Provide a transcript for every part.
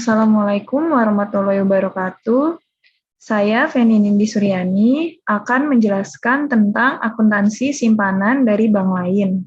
Assalamualaikum warahmatullahi wabarakatuh. Saya Feni Nindi Suryani akan menjelaskan tentang akuntansi simpanan dari bank lain.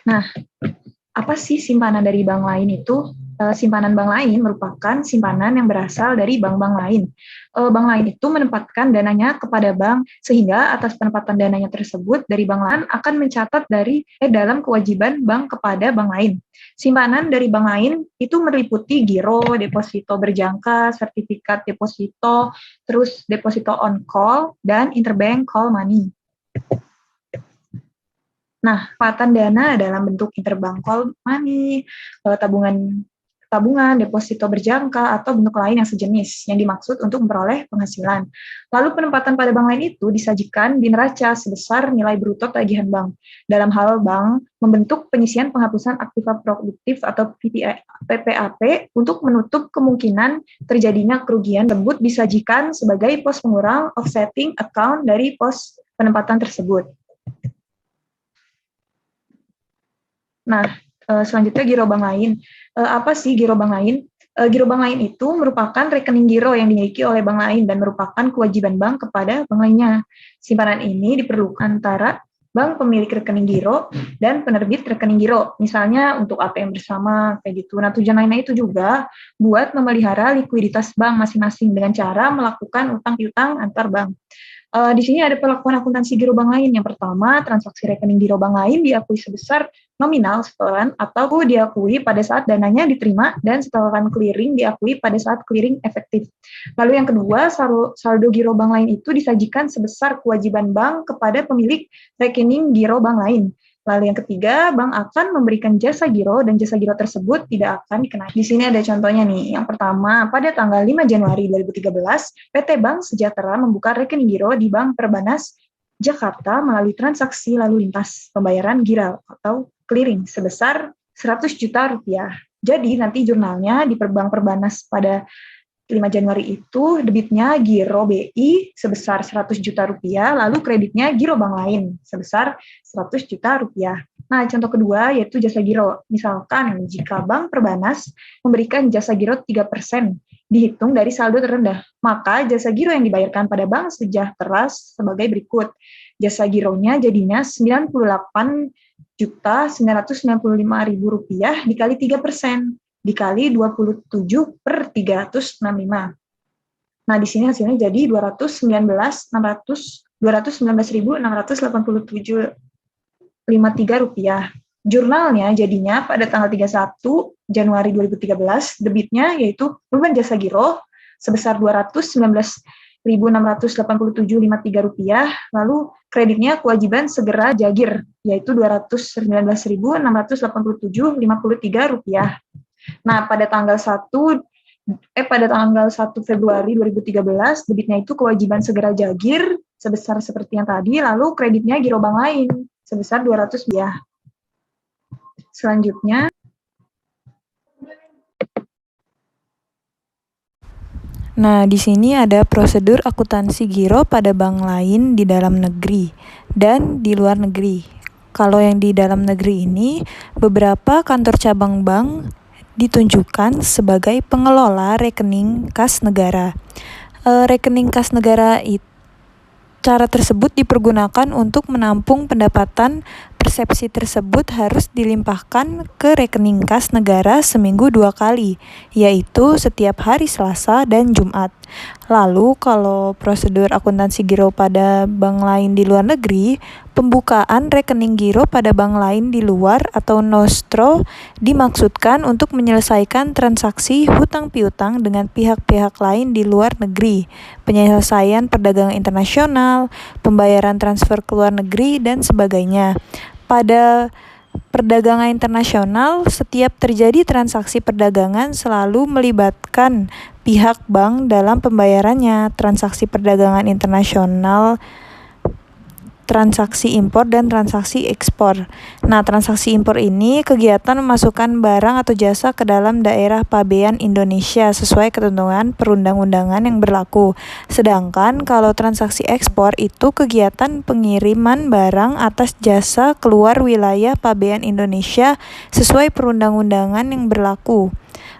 Nah, apa sih simpanan dari bank lain itu? Simpanan bank lain merupakan simpanan yang berasal dari bank-bank lain. Bank lain itu menempatkan dananya kepada bank, sehingga atas penempatan dananya tersebut dari bank lain akan mencatat dalam kewajiban bank kepada bank lain. Simpanan dari bank lain itu meliputi giro, deposito berjangka, sertifikat deposito, terus deposito on call, dan interbank call money. Nah, penempatan dana dalam bentuk interbank call money, tabungan, deposito berjangka, atau bentuk lain yang sejenis yang dimaksud untuk memperoleh penghasilan. Lalu penempatan pada bank lain itu disajikan di neraca sebesar nilai bruto tagihan bank. Dalam hal bank membentuk penyisian penghapusan aktiva produktif atau PPAP untuk menutup kemungkinan terjadinya kerugian tersebut disajikan sebagai pos pengurang offsetting account dari pos penempatan tersebut. Nah, selanjutnya giro bank lain. Apa sih giro bank lain? Giro bank lain itu merupakan rekening giro yang dimiliki oleh bank lain dan merupakan kewajiban bank kepada bank lainnya. Simpanan ini diperlukan antara bank pemilik rekening giro dan penerbit rekening giro. Misalnya untuk ATM bersama, kayak gitu. Nah, tujuan lainnya itu juga buat memelihara likuiditas bank masing-masing dengan cara melakukan utang piutang antar bank. Di sini ada perlakuan akuntansi giro bank lain. Yang pertama, transaksi rekening giro bank lain diakui sebesar nominal setoran atau diakui pada saat dananya diterima dan setoran clearing diakui pada saat clearing efektif. Lalu yang kedua, saldo giro bank lain itu disajikan sebesar kewajiban bank kepada pemilik rekening giro bank lain. Lalu yang ketiga, bank akan memberikan jasa giro dan jasa giro tersebut tidak akan dikenai. Di sini ada contohnya nih. Yang pertama, pada tanggal 5 Januari 2013, PT Bank Sejahtera membuka rekening giro di Bank Perbanas Jakarta melalui transaksi lalu lintas pembayaran giro atau clearing sebesar 100 juta rupiah. Jadi nanti jurnalnya di Bank Perbanas pada 5 Januari itu debitnya giro BI sebesar 100 juta rupiah, lalu kreditnya giro bank lain sebesar 100 juta rupiah. Nah, contoh kedua yaitu jasa giro. Misalkan jika Bank Perbanas memberikan jasa giro 3% dihitung dari saldo terendah, maka jasa giro yang dibayarkan pada Bank Sejahtera sebagai berikut. Jasa gironya jadinya 98.995.000 rupiah dikali 3%. Dikali 27/365. Nah, di sini hasilnya jadi 219.687,53 rupiah. Jurnalnya jadinya pada tanggal 31 Januari 2013, debitnya yaitu beban jasa giro sebesar 219.687,53 rupiah, lalu kreditnya kewajiban segera jagir, yaitu 219.687,53 rupiah. Nah, pada tanggal 1 Februari 2013, debitnya itu kewajiban segera jagir sebesar seperti yang tadi, lalu kreditnya giro bank lain sebesar 200 rupiah. Selanjutnya, nah, di sini ada prosedur akuntansi giro pada bank lain di dalam negeri dan di luar negeri. Kalau yang di dalam negeri ini, beberapa kantor cabang bank ditunjukkan sebagai pengelola rekening kas negara. Rekening kas negara itu cara tersebut dipergunakan untuk menampung pendapatan. Persepsi tersebut harus dilimpahkan ke rekening kas negara seminggu 2 kali, yaitu setiap hari Selasa dan Jumat. Lalu kalau prosedur akuntansi giro pada bank lain di luar negeri, pembukaan rekening giro pada bank lain di luar atau nostro dimaksudkan untuk menyelesaikan transaksi hutang piutang dengan pihak-pihak lain di luar negeri, penyelesaian perdagangan internasional, pembayaran transfer ke luar negeri, dan sebagainya. Pada perdagangan internasional, setiap terjadi transaksi perdagangan selalu melibatkan pihak bank dalam pembayarannya. Transaksi perdagangan internasional transaksi impor dan transaksi ekspor. Nah, transaksi impor ini kegiatan memasukkan barang atau jasa ke dalam daerah pabean Indonesia sesuai ketentuan perundang-undangan yang berlaku. Sedangkan kalau transaksi ekspor itu kegiatan pengiriman barang atas jasa keluar wilayah pabean Indonesia sesuai perundang-undangan yang berlaku.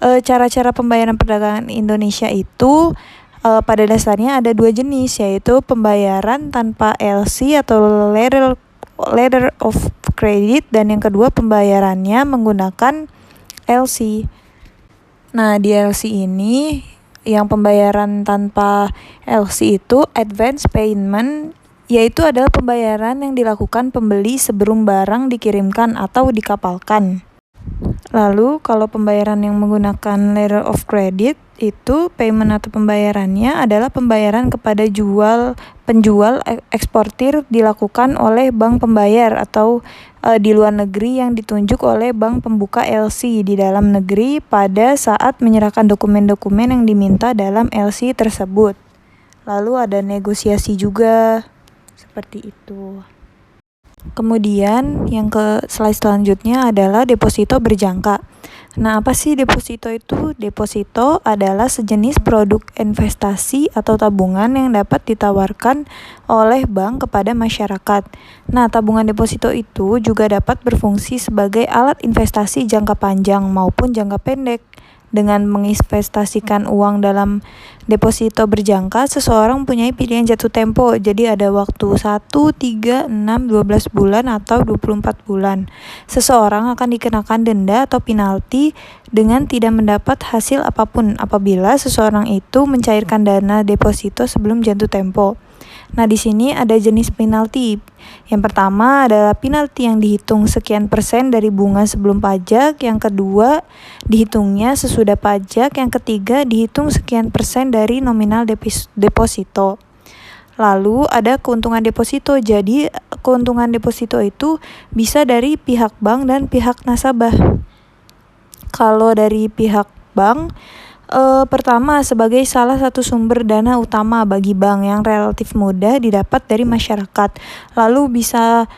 Cara-cara pembayaran perdagangan Indonesia itu pada dasarnya ada dua jenis, yaitu pembayaran tanpa LC atau letter of credit, dan yang kedua pembayarannya menggunakan LC. Nah, di LC ini yang pembayaran tanpa LC itu advance payment, yaitu adalah pembayaran yang dilakukan pembeli sebelum barang dikirimkan atau dikapalkan. Lalu kalau pembayaran yang menggunakan letter of credit itu payment atau pembayarannya adalah pembayaran kepada penjual eksportir dilakukan oleh bank pembayar atau di luar negeri yang ditunjuk oleh bank pembuka LC di dalam negeri pada saat menyerahkan dokumen-dokumen yang diminta dalam LC tersebut. Lalu ada negosiasi juga, seperti itu. Kemudian yang ke slide selanjutnya adalah deposito berjangka. Nah, apa sih deposito itu? Deposito adalah sejenis produk investasi atau tabungan yang dapat ditawarkan oleh bank kepada masyarakat. Nah, tabungan deposito itu juga dapat berfungsi sebagai alat investasi jangka panjang maupun jangka pendek. Dengan menginvestasikan uang dalam deposito berjangka, seseorang mempunyai pilihan jatuh tempo. Jadi ada waktu 1, 3, 6, 12 bulan atau 24 bulan. Seseorang akan dikenakan denda atau penalti dengan tidak mendapat hasil apapun apabila seseorang itu mencairkan dana deposito sebelum jatuh tempo. Nah, di sini ada jenis penalti. Yang pertama adalah penalti yang dihitung sekian persen dari bunga sebelum pajak. Yang kedua, dihitungnya sesudah pajak. Yang ketiga, dihitung sekian persen dari nominal deposito. Lalu ada keuntungan deposito. Jadi, keuntungan deposito itu bisa dari pihak bank dan pihak nasabah. Kalau dari pihak bank, pertama, sebagai salah satu sumber dana utama bagi bank yang relatif mudah didapat dari masyarakat. Lalu bisa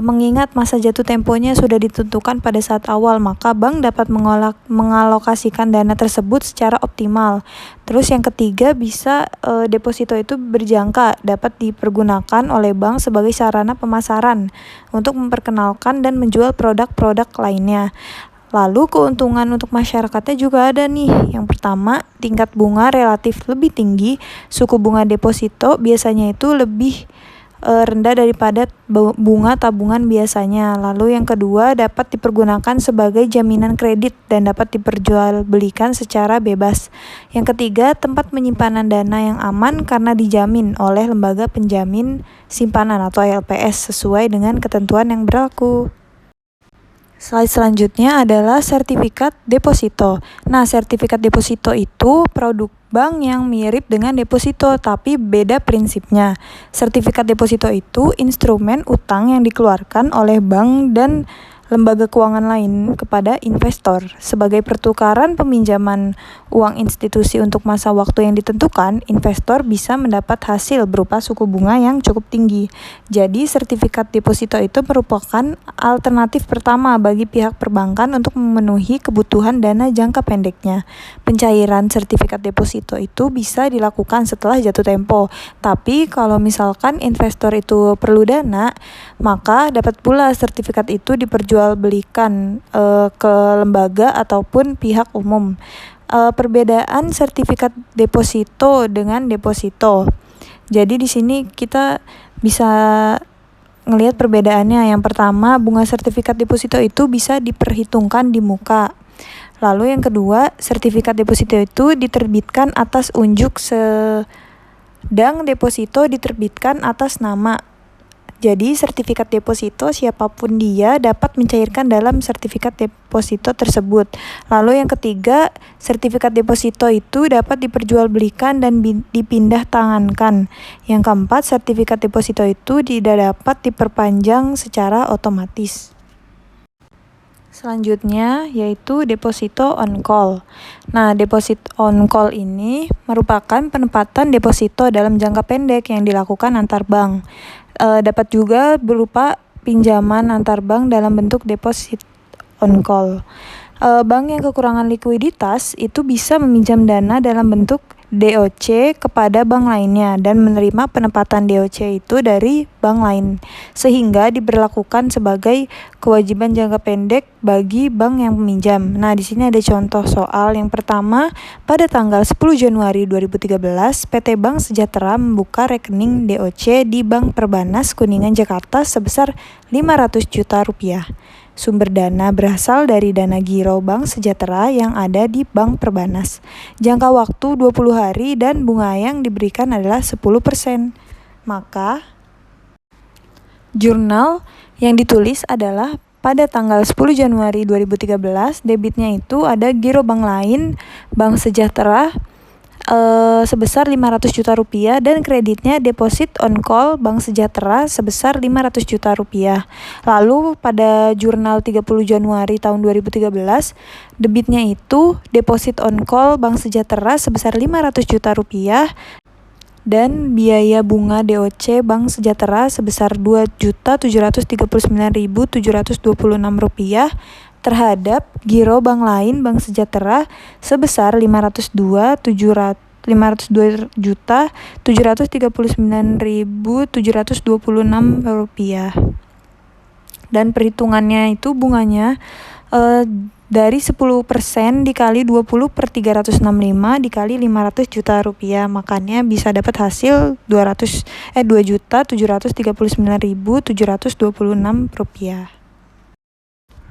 mengingat masa jatuh temponya sudah ditentukan pada saat awal, maka bank dapat mengalokasikan dana tersebut secara optimal. Terus yang ketiga, bisa deposito itu berjangka, dapat dipergunakan oleh bank sebagai sarana pemasaran untuk memperkenalkan dan menjual produk-produk lainnya. Lalu keuntungan untuk masyarakatnya juga ada nih. Yang pertama, tingkat bunga relatif lebih tinggi. Suku bunga deposito biasanya itu lebih rendah daripada bunga tabungan biasanya. Lalu yang kedua, dapat dipergunakan sebagai jaminan kredit dan dapat diperjualbelikan secara bebas. Yang ketiga, tempat penyimpanan dana yang aman karena dijamin oleh lembaga penjamin simpanan atau LPS sesuai dengan ketentuan yang berlaku. Slide selanjutnya adalah sertifikat deposito. Nah, sertifikat deposito itu produk bank yang mirip dengan deposito tapi beda prinsipnya. Sertifikat deposito itu instrumen utang yang dikeluarkan oleh bank dan lembaga keuangan lain kepada investor. Sebagai pertukaran peminjaman uang institusi untuk masa waktu yang ditentukan, investor bisa mendapat hasil berupa suku bunga yang cukup tinggi. Jadi, sertifikat deposito itu merupakan alternatif pertama bagi pihak perbankan untuk memenuhi kebutuhan dana jangka pendeknya. Pencairan sertifikat deposito itu bisa dilakukan setelah jatuh tempo. Tapi, kalau misalkan investor itu perlu dana, maka dapat pula sertifikat itu diperjualbelikan ke lembaga ataupun pihak umum. Perbedaan sertifikat deposito dengan deposito. Jadi di sini kita bisa ngelihat perbedaannya. Yang pertama, bunga sertifikat deposito itu bisa diperhitungkan di muka. Lalu yang kedua, sertifikat deposito itu diterbitkan atas unjuk, sedang deposito diterbitkan atas nama. Jadi, sertifikat deposito siapapun dia dapat mencairkan dalam sertifikat deposito tersebut. Lalu yang ketiga, sertifikat deposito itu dapat diperjualbelikan dan dipindah tangankan. Yang keempat, sertifikat deposito itu tidak dapat diperpanjang secara otomatis. Selanjutnya yaitu deposito on call. Nah, deposit on call ini merupakan penempatan deposito dalam jangka pendek yang dilakukan antar bank. Dapat juga berupa pinjaman antar bank dalam bentuk deposit on call. Bank yang kekurangan likuiditas itu bisa meminjam dana dalam bentuk DOC kepada bank lainnya dan menerima penempatan DOC itu dari bank lain, sehingga diberlakukan sebagai kewajiban jangka pendek bagi bank yang meminjam. Nah, di sini ada contoh soal yang pertama. Pada tanggal 10 Januari 2013, PT Bank Sejahtera membuka rekening DOC di Bank Perbanas Kuningan Jakarta sebesar 500 juta rupiah. Sumber dana berasal dari dana giro Bank Sejahtera yang ada di Bank Perbanas. Jangka waktu 20 hari dan bunga yang diberikan adalah 10%. Maka, jurnal yang ditulis adalah pada tanggal 10 Januari 2013, debitnya itu ada giro bank lain, Bank Sejahtera, sebesar 500 juta rupiah dan kreditnya deposit on call Bank Sejahtera sebesar 500 juta rupiah. Lalu pada jurnal 30 Januari tahun 2013, debitnya itu deposit on call Bank Sejahtera sebesar 500 juta rupiah dan biaya bunga DOC Bank Sejahtera sebesar Rp2.739.726 terhadap giro bank lain Bank Sejahtera sebesar Rp502.739.726 dan perhitungannya itu bunganya dari 10% dikali 20 per 365 dikali 500 juta rupiah, makanya bisa dapat hasil 2.739.726 rupiah.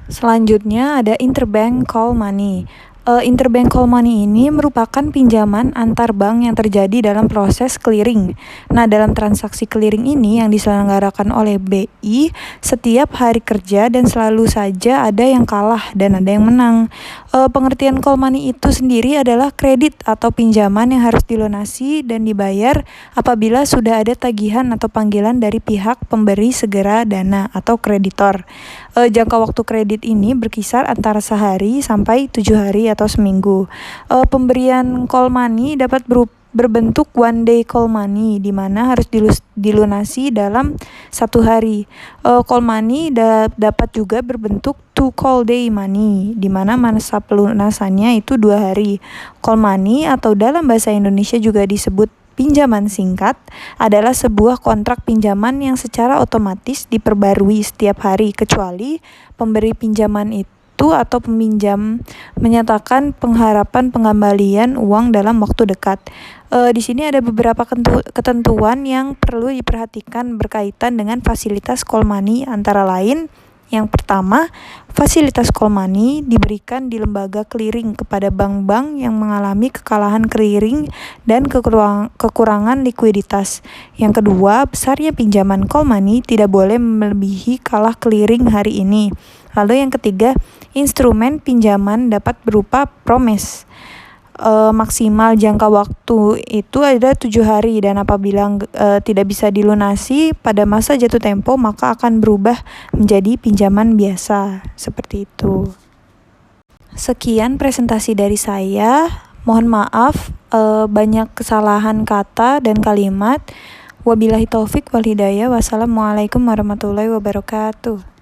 Selanjutnya ada interbank call money. Interbank call money ini merupakan pinjaman antar bank yang terjadi dalam proses clearing. Nah, dalam transaksi clearing ini yang diselenggarakan oleh BI setiap hari kerja dan selalu saja ada yang kalah dan ada yang menang. Pengertian call money itu sendiri adalah kredit atau pinjaman yang harus dilunasi dan dibayar apabila sudah ada tagihan atau panggilan dari pihak pemberi segera dana atau kreditor. Jangka waktu kredit ini berkisar antara sehari sampai 7 hari atau seminggu. Pemberian call money dapat berbentuk one day call money, di mana harus dilunasi dalam 1 hari. Call money dapat juga berbentuk two call day money, di mana masa pelunasannya itu 2 hari. Call money atau dalam bahasa Indonesia juga disebut pinjaman singkat adalah sebuah kontrak pinjaman yang secara otomatis diperbarui setiap hari kecuali pemberi pinjaman itu atau peminjam menyatakan pengharapan pengembalian uang dalam waktu dekat. Di sini ada beberapa ketentuan yang perlu diperhatikan berkaitan dengan fasilitas call money, antara lain yang pertama, fasilitas call money diberikan di lembaga clearing kepada bank-bank yang mengalami kekalahan clearing dan kekurangan likuiditas. Yang kedua, besarnya pinjaman call money tidak boleh melebihi kalah clearing hari ini. Lalu yang ketiga, instrumen pinjaman dapat berupa promise. Maksimal jangka waktu itu ada 7 hari dan apabila tidak bisa dilunasi pada masa jatuh tempo maka akan berubah menjadi pinjaman biasa, seperti itu. Sekian presentasi dari saya. Mohon maaf banyak kesalahan kata dan kalimat. Wabillahi taufik wal hidayah. Wassalamualaikum warahmatullahi wabarakatuh.